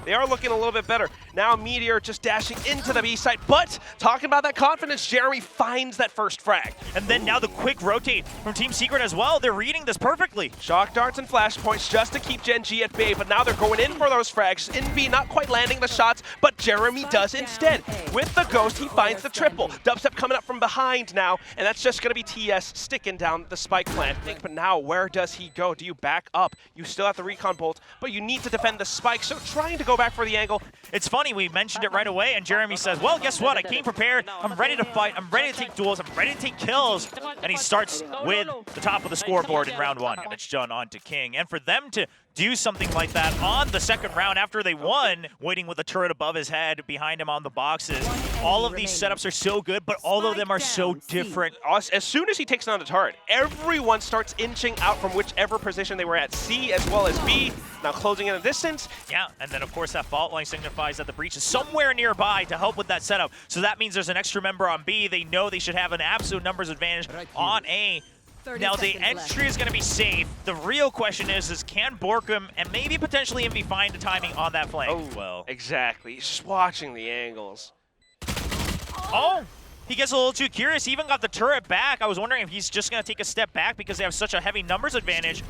They are looking a little bit better. Now Meteor just dashing into the B side, but talking about that confidence, Jeremy finds that first frag. And then now the quick rotate from Team Secret as well. They're reading this perfectly. Shock darts and flashpoints just to keep Gen G at bay, but now they're going in for those frags. Envy not quite landing the shots, but Jeremy does instead. With the Ghost, he finds the triple. Dubstep coming up from behind now, and that's just going to be TS sticking down the spike plant. But now, where does he go? Do you back up? You still have the recon bolt, but you need to defend the spike, so trying to go back for the angle. It's funny, we mentioned it right away, and Jeremy says, well, guess what? I came prepared. I'm ready to fight. I'm ready to take duels. I'm ready to take kills. And he starts with the top of the scoreboard in round 1. And it's Jun on to King. And for them to do something like that on the second round after they won, waiting with a turret above his head, behind him on the boxes. All of these setups are so good, but all of them are so different. As soon as he takes down the turret, everyone starts inching out from whichever position they were at, C as well as B, now closing in the distance. Yeah, and then of course that fault line signifies that the breach is somewhere nearby to help with that setup. So that means there's an extra member on B. They know they should have an absolute numbers advantage on A. Now the entry is going to be safe. The real question is can Borkum and maybe potentially Envy find the timing on that flank? Oh, well. Exactly. He's just watching the angles. Oh, he gets a little too curious. He even got the turret back. I was wondering if he's just going to take a step back because they have such a heavy numbers advantage.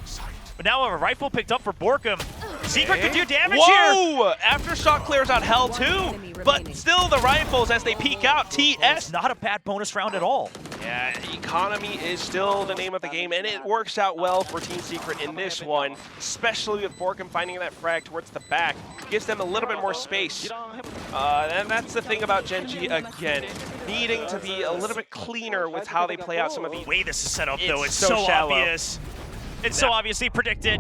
But now a rifle picked up for Borkum. Secret could do damage here. Whoa! Aftershock clears out Hell too, but still the rifles as they peek out. TS. Not a bad bonus round at all. Yeah, economy is still the name of the game, and it works out well for Team Secret in this one, especially with Borkum finding that frag towards the back. Gives them a little bit more space. And that's the thing about Gen G, again, needing to be a little bit cleaner with how they play out some of these. The way this is set up, though, it's so obvious. It's so obviously predicted.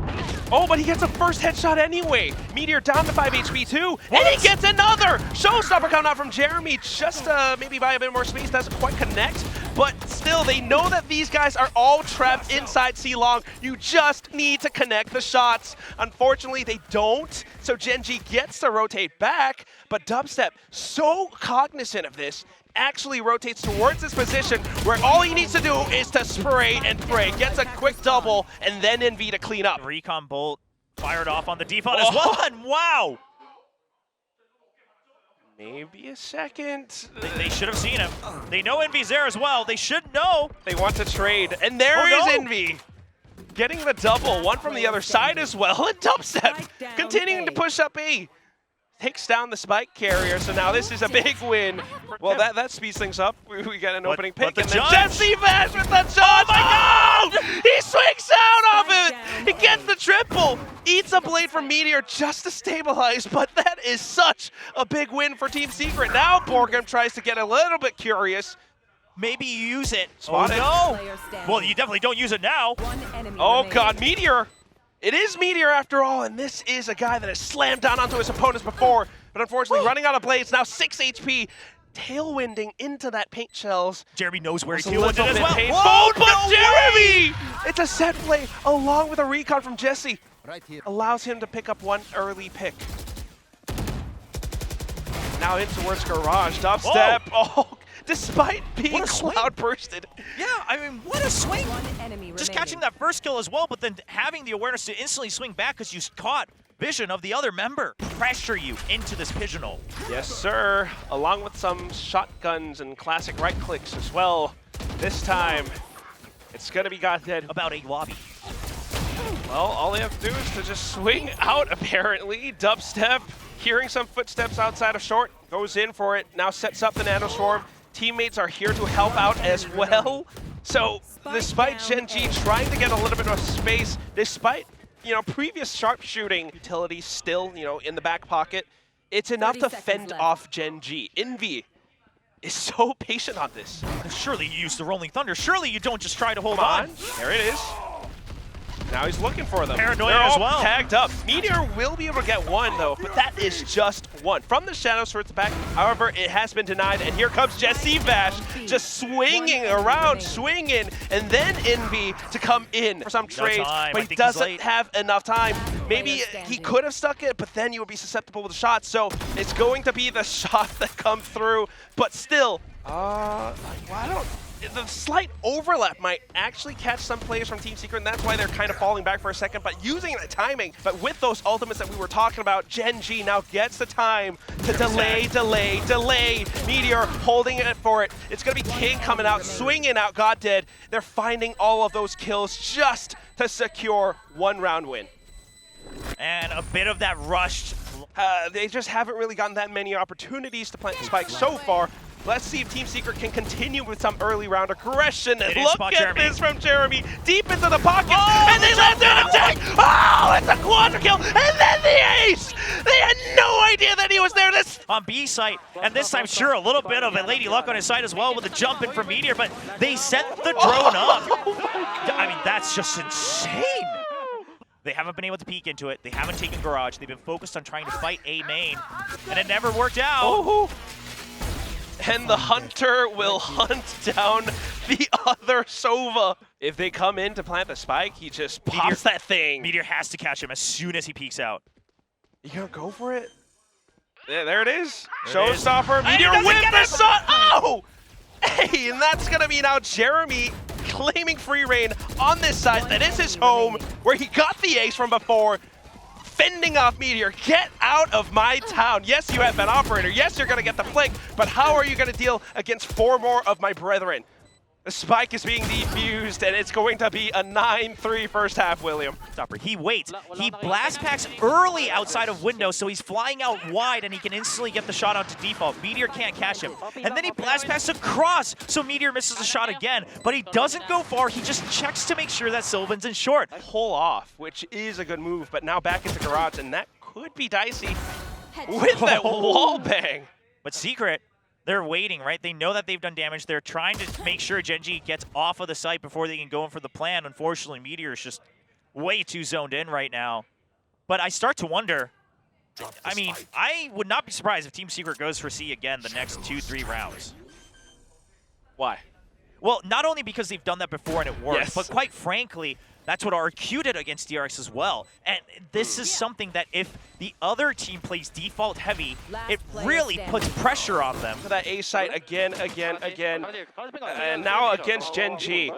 Oh, but he gets a first headshot anyway. Meteor down to 5 HP too, and he gets another! Showstopper coming out from Jeremy, just maybe by a bit more space, doesn't quite connect, but still, they know that these guys are all trapped inside C-Long. You just need to connect the shots. Unfortunately, they don't, so Gen G gets to rotate back, but Dubstep, so cognizant of this, actually rotates towards his position where all he needs to do is to spray and pray. Gets a quick double and then Envy to clean up. Recon bolt fired off on the default as well, and wow! Maybe a second. They should have seen him. They know Envy's there as well. They should know. They want to trade, and there is Envy. Getting the double, one from the other side as well, and Dubstep continuing to push up A. Takes down the spike carrier, so now this is a big win. Well, that speeds things up. We got an opening pick, and then Jesse Vash with the shot. Oh my God! He swings out of it! He gets the triple! Eats a blade from Meteor just to stabilize, but that is such a big win for Team Secret. Now Borkum tries to get a little bit curious. Maybe you use it. Spot it. No! Well, you definitely don't use it now. Oh God, Meteor! It is Meteor after all, and this is a guy that has slammed down onto his opponents before, but unfortunately running out of blades, now 6 HP, tailwinding into that paint shells. Jeremy knows where he's tailwinded as well. Whoa, but Jeremy! It's a set play along with a recon from Jesse. Allows him to pick up one early pick. Now in towards Garage, Dubstep. Oh, despite being cloud bursted. Yeah, I mean, what a swing. Just catching that first kill as well, but then having the awareness to instantly swing back because you caught vision of the other member. Pressure you into this pigeonhole. Yes, sir. Along with some shotguns and classic right clicks as well. This time, it's going to be Goddead. About a lobby. Well, all they have to do is to just swing out, apparently. Dubstep, hearing some footsteps outside of short, goes in for it, now sets up the Nanoswarm. Teammates are here to help out as well. So, despite Gen G trying to get a little bit of space, despite, previous sharpshooting utilities still, in the back pocket, it's enough to fend off Gen G. Envy is so patient on this. Surely you use the Rolling Thunder. Surely you don't just try to hold Come on. There it is. Now he's looking for them. Paranoia They're all as well. tagged up. Meteor will be able to get one, though, but that is just one. From the shadows towards the back, however, it has been denied, and here comes Jesse Vash, just swinging around, swinging, and then Envy to come in for some trades, but he doesn't have enough time. Maybe he could have stuck it, but then you would be susceptible to the shots, so it's going to be the shot that come through, but still, the slight overlap might actually catch some players from Team Secret, and that's why they're kind of falling back for a second, but using the timing. But with those ultimates that we were talking about, Gen G now gets the time to delay. Meteor holding it for it. It's going to be King coming out, swinging out, God dead. They're finding all of those kills just to secure one round win. And a bit of that rushed. They just haven't really gotten that many opportunities to plant the spike so far. Let's see if Team Secret can continue with some early round aggression. And look at this from Jeremy, deep into the pocket, and they land an attack! Oh, it's a quadra kill, and then the ace! They had no idea that he was there. This on B site, and this time, sure, a little bit of a Lady Luck on his side as well with a jump in from Meteor, but they set the drone up. I mean, that's just insane. They haven't been able to peek into it. They haven't taken Garage. They've been focused on trying to fight A main, and it never worked out. Oh. And the Hunter will hunt down the other Sova. If they come in to plant the spike, he just pops that thing. Meteor has to catch him as soon as he peeks out. You gonna go for it? Yeah, there it is. Showstopper. Meteor with the it. shot. Oh! Hey, and that's gonna be now Jeremy claiming free reign on this side. That is his home, where he got the ace from before. Fending off Meteor, get out of my town. Yes, you have been operator. Yes, you're gonna get the flick, but how are you gonna deal against 4 more of my brethren? The spike is being defused, and it's going to be a 9-3 first half, William. Stopper, he waits. He blast packs early outside of window, so he's flying out wide, and he can instantly get the shot out to default. Meteor can't catch him. And then he blast packs across, so Meteor misses the shot again, but he doesn't go far. He just checks to make sure that Sylvan's in short. Pull off, which is a good move, but now back into Garage, and that could be dicey with that wall bang. But Secret, they're waiting, right? They know that they've done damage. They're trying to make sure Gen G gets off of the site before they can go in for the plan. Unfortunately, Meteor is just way too zoned in right now. But I start to wonder, I mean, I would not be surprised if Team Secret goes for C again the next 2-3 rounds. Why? Well, not only because they've done that before and it worked, Yes. but quite frankly, that's what RQ did against DRX as well. And this is something that if the other team plays default heavy, it really puts pressure on them. For that A site again. And now against Gen G.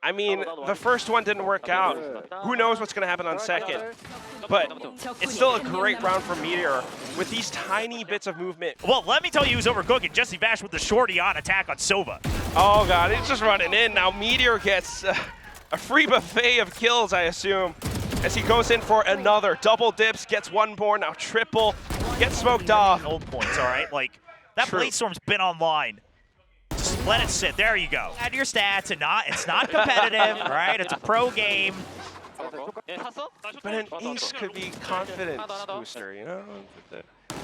I mean, the first one didn't work out. Who knows what's going to happen on second? But it's still a great round for Meteor with these tiny bits of movement. Well, let me tell you who's overcooking. Jesse Bash with the shorty on attack on Sova. Oh, God, he's just running in. Now Meteor gets a free buffet of kills, I assume, as he goes in for another. Double dips, gets one more, now triple, gets smoked off. Old points, all right? Like, that Blade Storm's been online. Just let it sit. There you go. Add your stats, and it's not competitive, right? It's a pro game. But an ace could be confidence booster, you know?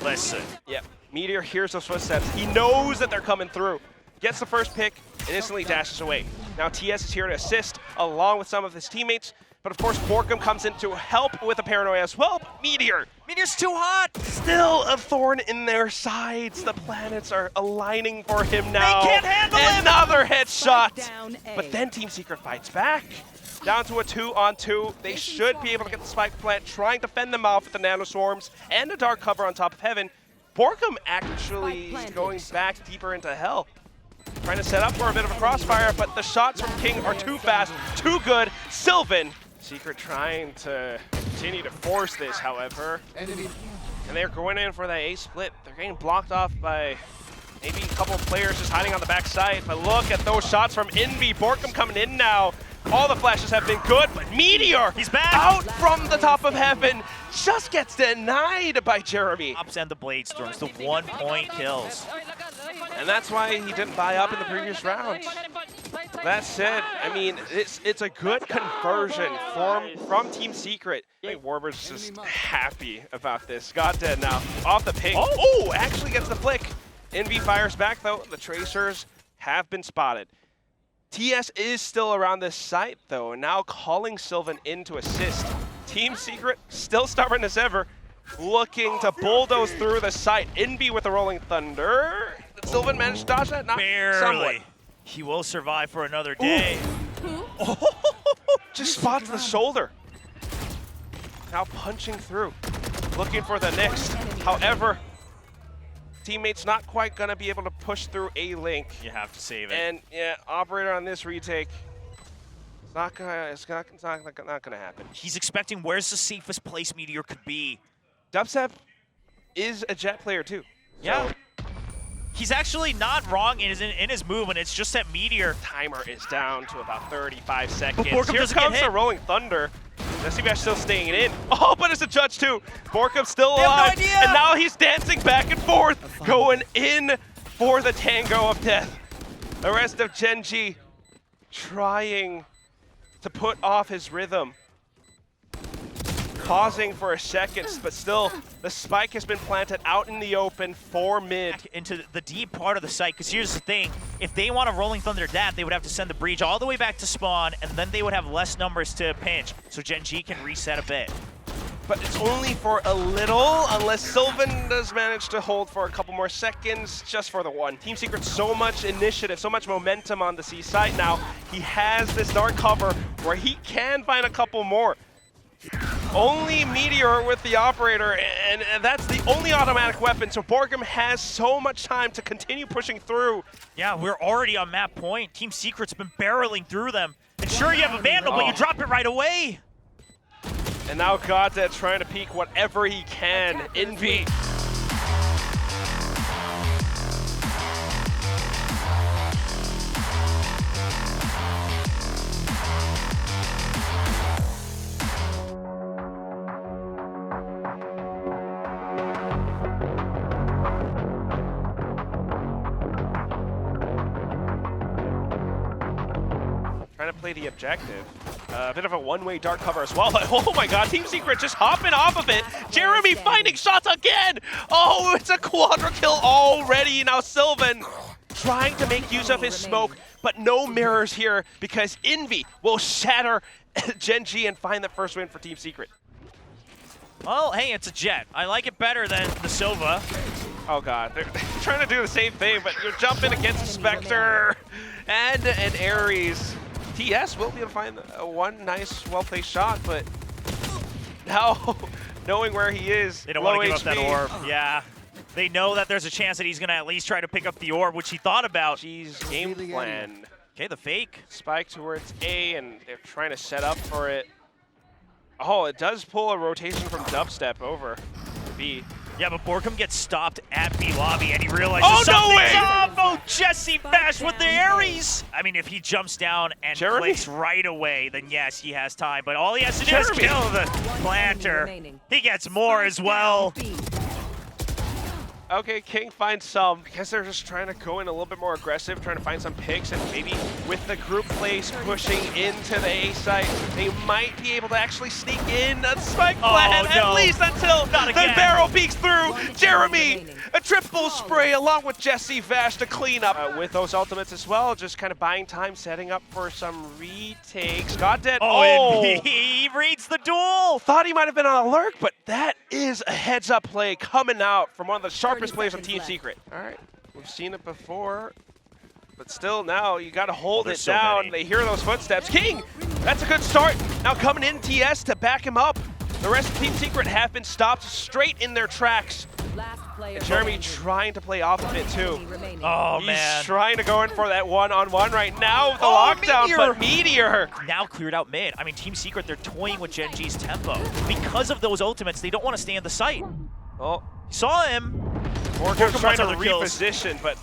Listen. Yep, Meteor hears those footsteps. He knows that they're coming through. Gets the first pick and instantly dashes away. Now TS is here to assist along with some of his teammates. But of course, Borkum comes in to help with the paranoia as well. Meteor's too hot. Still a thorn in their sides. The planets are aligning for him now. They can't handle him. Another headshot. But then Team Secret fights back. Down to a 2-on-2. They should be able to get the spike plant, trying to fend them off with the nanoswarms and a dark cover on top of Heaven. Borkum actually going back deeper into Hell. Trying to set up for a bit of a crossfire, but the shots from King are too fast, too good. Sylvan. Secret trying to continue to force this, however. And they're going in for that A split. They're getting blocked off by maybe a couple of players just hiding on the backside. But look at those shots from Envy. Borkum coming in now. All the flashes have been good, but Meteor, he's back out from the top of Heaven, just gets denied by Jeremy. Ops and the Blade Storms, the 1-point kills. And that's why he didn't buy up in the previous round. That said, I mean, it's a good conversion from Team Secret. I think Warber's just happy about this. Got dead now. Off the ping. Oh, actually gets the flick. Envy fires back, though. The Tracers have been spotted. TS is still around this site, though, and now calling Sylvan in to assist. Team Secret, still stubborn as ever, looking to bulldoze through the site. Envy with the Rolling Thunder. Did Sylvan manage to dodge that? Not barely. Somewhat. He will survive for another day. Just spots the shoulder. Now punching through, looking for the next. However, Teammates not quite gonna be able to push through a link. You have to save it. And yeah, operator on this retake. It's not gonna happen. He's expecting where's the safest place Meteor could be. Dubstep is a Jet player too. Yeah. So he's actually not wrong in his move, and it's just that Meteor. timer is down to about 35 seconds. Borkum Here doesn't get comes hit. the Rolling Thunder. SCBash still staying in. Oh, but it's a judge too. Borkum still They have no alive. idea. And now he's dancing back and forth, going in for the tango of death. The rest of Genji trying to put off his rhythm. Pausing for a second, but still, the spike has been planted out in the open for mid. Into the deep part of the site, because here's the thing, if they want a Rolling Thunder that, they would have to send the breach all the way back to spawn, and then they would have less numbers to pinch, so Genji can reset a bit. But it's only for a little, unless Sylvan does manage to hold for a couple more seconds, just for the one. Team Secret, so much initiative, so much momentum on the C side now. He has this dark cover where he can find a couple more. Only Meteor with the operator, and that's the only automatic weapon, so Borkum has so much time to continue pushing through. Yeah, we're already on map point. Team Secret's been barreling through them. And sure, you have a Vandal, but you drop it right away. And now Goddead trying to peek whatever he can. Envy. Trying to play the objective. A bit of a one-way dark cover as well. But oh my god, Team Secret just hopping off of it. Jeremy finding shots again. Oh, it's a quadra kill already. Now Sylvan trying to make use of his smoke, but no mirrors here because Envy will shatter Genji and find the first win for Team Secret. Well, hey, it's a Jet. I like it better than the Sova. Oh god, they're trying to do the same thing, but you're jumping against Spectre and an Ares. TS will be able to find one nice, well-placed shot, but now knowing where he is, They don't low want to give up that HP. orb. Yeah. They know that there's a chance that he's going to at least try to pick up the orb, which he thought about. G's game plan. Okay, the fake. Spike towards A, and they're trying to set up for it. Oh, it does pull a rotation from Dubstep over to B. Yeah, but Borkum gets stopped at B lobby, and he realizes Oh, no something's way! up! Oh, Jesse Bash with the Ares! I mean, if he jumps down and Jeremy? clicks right away, then yes, he has time. But all he has to do is Jeremy! kill the planter. He gets more as well. Okay, King finds some. I guess they're just trying to go in a little bit more aggressive, trying to find some picks, and maybe with the group plays pushing into the A site, they might be able to actually sneak in a spike plan, no. at least until Not the again. barrel peeks through. Jeremy, a triple spray along with Jesse Vash to clean up with those ultimates as well, just kind of buying time, setting up for some retakes. Goddead, Oh, he reads the duel! thought he might have been on alert, but that is a heads-up play coming out from one of the sharpest players on Team Secret. All right, we've seen it before, but still now you got to hold it so down. many. They hear those footsteps. King, that's a good start. Now coming in TS to back him up. The rest of Team Secret have been stopped straight in their tracks. And Jeremy trying to play off of it too. Oh, He's man. trying to go in for that one-on-one right now with the Oh, lockdown, Meteor. but Meteor. Now cleared out mid. I mean, Team Secret, they're toying with Genji's tempo. Because of those ultimates, they don't want to stay in the site. Oh, Saw him. Borkum's trying to other kills. reposition, but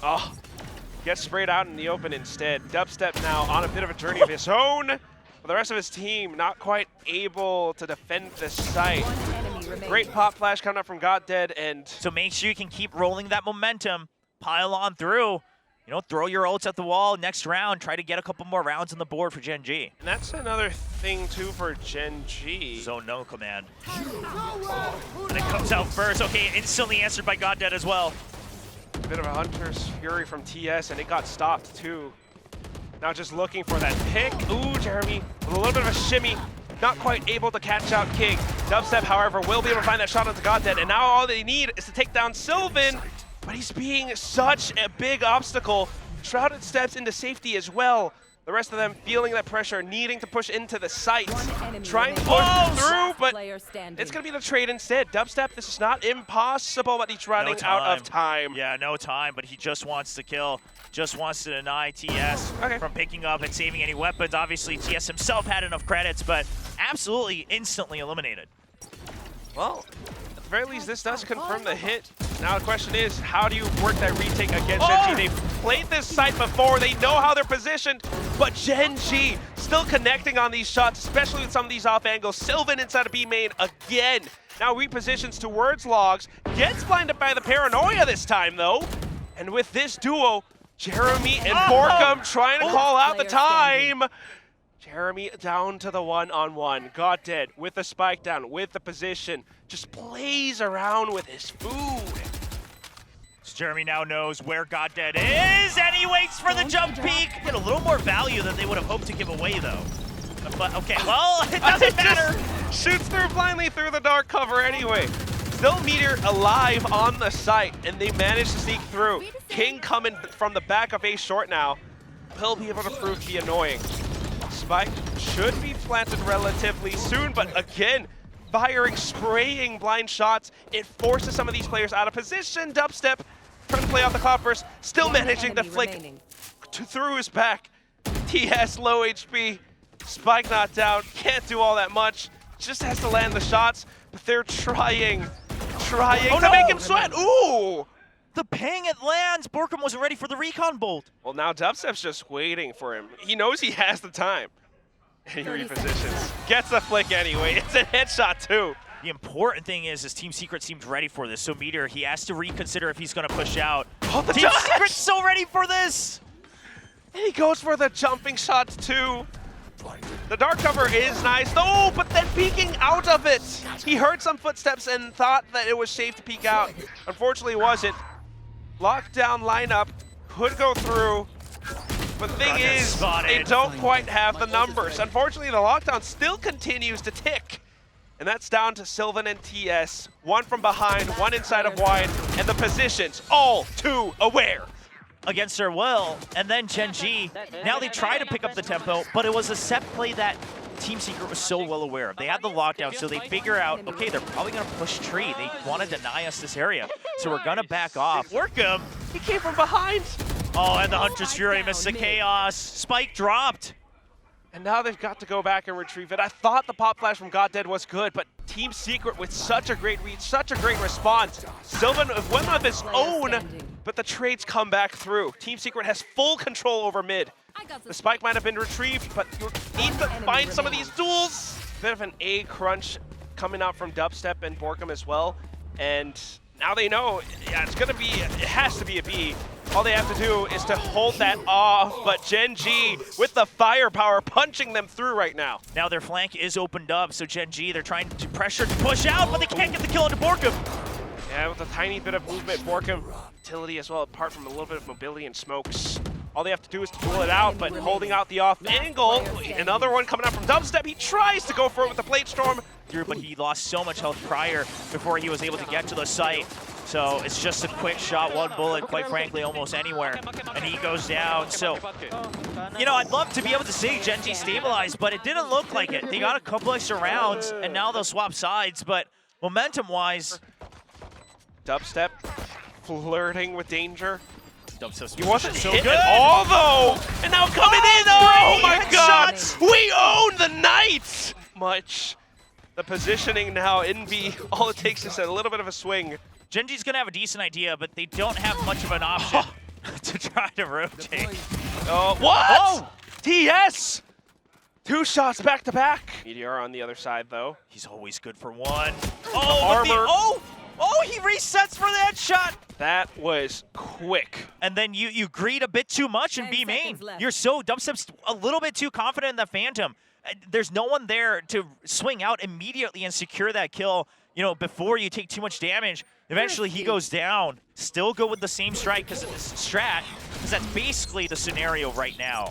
gets sprayed out in the open instead. Dubstep now on a bit of a journey of his own. But the rest of his team not quite able to defend the site. Great pop flash coming up from Goddead, and So make sure you can keep rolling that momentum. Pile on through. You know, throw your ults at the wall next round. Try to get a couple more rounds on the board for Genji. that's another thing too for Genji. Zone no command. And it comes out first. Okay, instantly answered by Goddead as well. A bit of a Hunter's Fury from TS, and it got stopped too. Now just looking for that pick. Ooh, Jeremy with a little bit of a shimmy. Not quite able to catch out King. Dubstep, however, will be able to find that shot onto Goddead, and now all they need is to take down Sylvan, but he's being such a big obstacle. Shrouded steps into safety as well. The rest of them feeling that pressure, needing to push into the site, trying to push through, but it's going to be the trade instead. Dubstep, this is not impossible, but he's running out of time. Yeah, no time, but he just wants to kill, just wants to deny TS from picking up and saving any weapons. Obviously, TS himself had enough credits, but absolutely instantly eliminated. Well, at the very least, this does confirm the hit. Now the question is, how do you work that retake against Gen G? They've played this site before, they know how they're positioned, but Gen G still connecting on these shots, especially with some of these off angles. Sylvan inside of B main again. Now repositions towards Logs, gets blinded by the paranoia this time though. And with this duo, Jeremy and Borkum trying to call out the time. Jeremy down to the one-on-one. God dead with the spike down, with the position. Just plays around with his food. So Jeremy now knows where God dead is, and he waits for the jump peek. Get a little more value than they would have hoped to give away, though. But okay, well, it doesn't matter. Shoots through blindly through the dark cover anyway. Still Meteor alive on the site, and they manage to sneak through. King coming from the back of A short now. He'll be able to prove to be annoying. Spike should be planted relatively soon, but again, firing, spraying blind shots. It forces some of these players out of position. Dubstep trying to play off the cloud burst, still managing to flick through his back. TS low HP, Spike not down, can't do all that much. Just has to land the shots, but they're trying to make him sweat. Ooh! The ping, it lands. Borkum wasn't ready for the recon bolt. Well, now Dubstep's just waiting for him. He knows he has the time. He repositions. Gets the flick anyway. It's a headshot too. The important thing is Team Secret seemed ready for this. So Meteor, he has to reconsider if he's going to push out. Oh, the Team Secret's so ready for this. And he goes for the jumping shots too. The dark cover is nice, though, but then peeking out of it. He heard some footsteps and thought that it was safe to peek out. Unfortunately, it wasn't. Lockdown lineup could go through. But the thing is, they don't quite have the numbers. Unfortunately, the lockdown still continues to tick. And that's down to Sylvan and TS. One from behind, one inside of wide, and the positions all too aware. Against their will, and then Gen G, now they try to pick up the tempo, but it was a set play that Team Secret was so well aware of. They had the lockdown, so they figure out, okay, they're probably going to push tree. They want to deny us this area, so we're going to back off. Work him. He came from behind. Oh, and the Hunter's Fury missed the chaos. Spike dropped. And now they've got to go back and retrieve it. I thought the pop flash from God Dead was good, but Team Secret with such a great read, such a great response. Sylvan went on his own, but the trades come back through. Team Secret has full control over mid. The spike might have been retrieved, but you need to find some of these duels. Bit of an A crunch coming out from Dubstep and Borkum as well. And now they know, yeah, it has to be a B. All they have to do is to hold that off, but Gen G with the firepower punching them through right now. Now their flank is opened up, so Gen G, they're trying to pressure to push out, but they can't get the kill into Borkum. Yeah, with a tiny bit of movement, Borkum, utility as well, apart from a little bit of mobility and smokes. All they have to do is to pull it out, but holding out the off angle. Another one coming out from Dubstep. He tries to go for it with the Blade Storm. But he lost so much health prior before he was able to get to the site. So it's just a quick shot, one bullet, quite frankly, almost anywhere. And he goes down. So, you know, I'd love to be able to say Gen G stabilized, but it didn't look like it. They got a couple extra rounds, and now they'll swap sides. But momentum-wise, Dubstep flirting with danger. He wasn't so good at all, though. And now coming in, oh my God! We own the night! Much. The positioning now in B, all it takes is a little bit of a swing. Gen G's gonna have a decent idea, but they don't have much of an option to try to rotate. Oh, what? Oh! TS! 2 shots back to back. Meteor on the other side, though. He's always good for one. Oh, he resets for that shot. That was quick. And then you greed a bit too much in B main. You're so, Dubstep's a little bit too confident in the Phantom. There's no one there to swing out immediately and secure that kill, you know, before you take too much damage. Eventually he goes down. Still go with the same strat, because that's basically the scenario right now.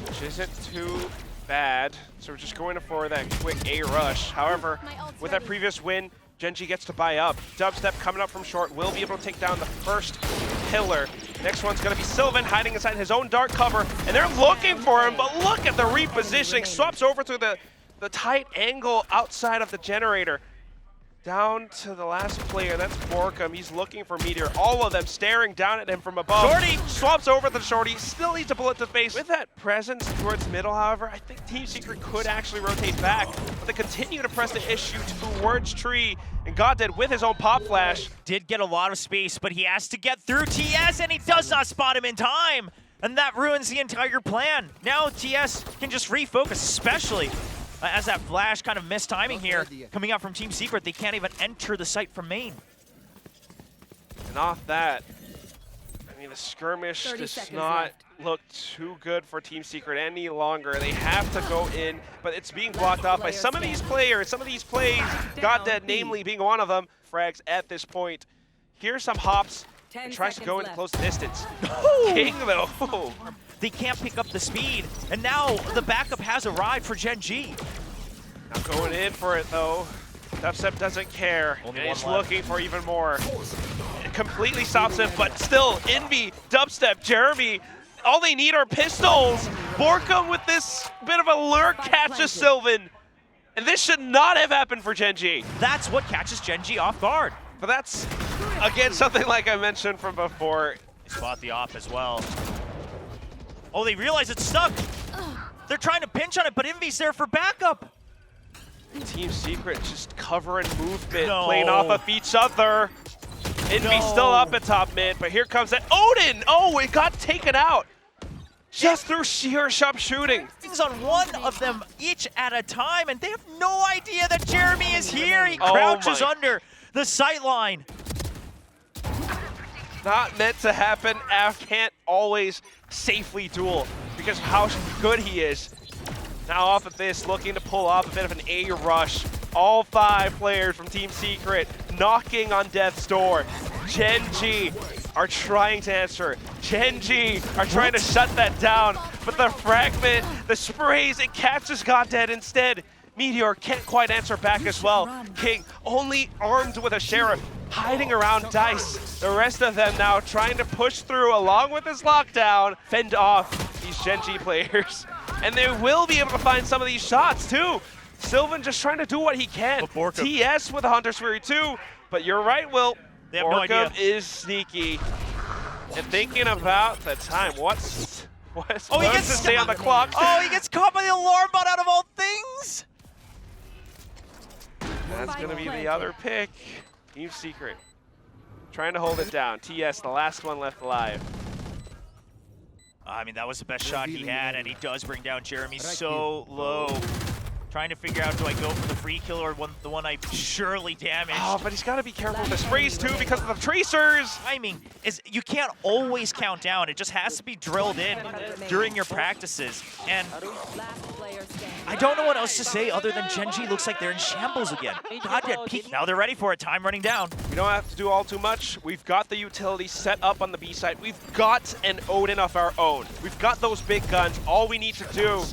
Which isn't too bad. So we're just going for that quick A rush. However, with that previous win, Gen G gets to buy up. Dubstep coming up from short will be able to take down the first pillar. Next one's gonna be Sylvan hiding inside his own dark cover, and they're looking for him, but look at the repositioning. Swaps over through the tight angle outside of the generator. Down to the last player, that's Borkum. He's looking for Meteor. All of them staring down at him from above. Shorty! Swaps over the Shorty, still needs a bullet to face. With that presence towards middle, however, I think Team Secret could actually rotate back, but they continue to press the issue towards Tree, and Goddead with his own pop flash. Did get a lot of space, but he has to get through TS, and he does not spot him in time! And that ruins the entire plan. Now TS can just refocus, especially as that flash kind of missed timing here. Coming out from Team Secret, they can't even enter the site from main. And off that, I mean, the skirmish does not look too good for Team Secret any longer. They have to go in, but it's being blocked off by some of these players, some of these plays, Goddead namely being one of them. Frags at this point. Here's some hops, and tries to go into close distance. King though. They can't pick up the speed, and now the backup has arrived for Gen G. Now going in for it though. Dubstep doesn't care. Only And one he's left. looking for even more. It completely stops him, but still, Envy, Dubstep, Jeremy, all they need are pistols. Borkum with this bit of a lurk catches Sylvan. And this should not have happened for Gen G. That's what catches Gen G off guard. But that's, again, something like I mentioned from before. They spot the op as well. Oh, they realize it's stuck. They're trying to pinch on it, but Envy's there for backup. Team Secret just covering movement, No. playing off of each other. Envy still up at top mid, but here comes that Odin! Oh, it got taken out. Just through sheer sharpshooting. Things on one of them each at a time, and they have no idea that Jeremy is here. He Oh crouches my. under the sight line. Not meant to happen. Av can't always safely duel because of how good he is. Now off of this, looking to pull off a bit of an A rush. All 5 players from Team Secret knocking on death's door. Gen G are trying to answer. Gen G are trying to shut that down, but the fragment, the sprays, it catches Goddead instead. Meteor can't quite answer back as well. King only armed with a Sheriff, hiding around Dice. The rest of them now trying to push through along with this lockdown, fend off these Gen G players. And they will be able to find some of these shots too. Sylvan just trying to do what he can. TS with a Hunter's Fury too, but you're right, Will. They have no idea. Is sneaky. And thinking about the time, what's Oh, he supposed gets to stay on the clock? Oh, he gets caught by the alarm bot out of all things. That's gonna be the other pick. Team Secret trying to hold it down. TS, the last one left alive. I mean, that was the best shot he had, and he does bring down Jeremy so low. Trying to figure out, do I go for the free kill or the one I surely damaged? Oh, but he's got to be careful with the sprays too because of the tracers. Timing is, you can't always count down. It just has to be drilled in during your practices. And I don't know what else to say other than Gen G looks like they're in shambles again. Goddead peak. Now they're ready for it. Time running down. We don't have to do all too much. We've got the utility set up on the B side. We've got an Odin of our own. We've got those big guns. All we need to do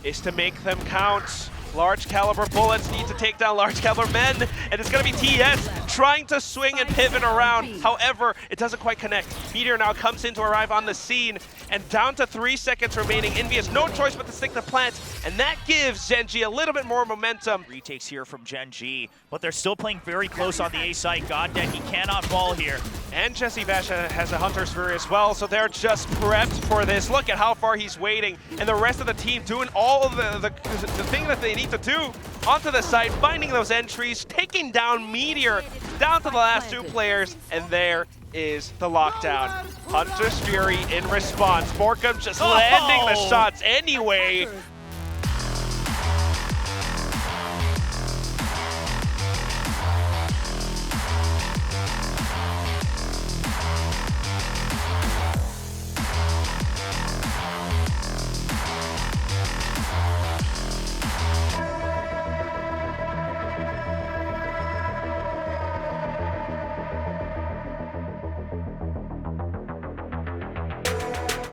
is to make them count. Large caliber bullets need to take down large caliber men, and it's gonna be TS trying to swing and pivot around. However, it doesn't quite connect. Meteor now comes in to arrive on the scene, and down to 3 seconds remaining. Envy has no choice but to stick the plant, and that gives Gen G a little bit more momentum. Retakes here from Gen G, but they're still playing very close on the A site. Goddead, he cannot fall here. And Jesse Bash has a Hunter's Fury as well, so they're just prepped for this. Look at how far he's waiting, and the rest of the team doing all of the thing that they need to do onto the site, finding those entries, taking down Meteor, down to the last 2 players, and there is the lockdown. Hunter's Fury in response. Borkum just landing the shots anyway.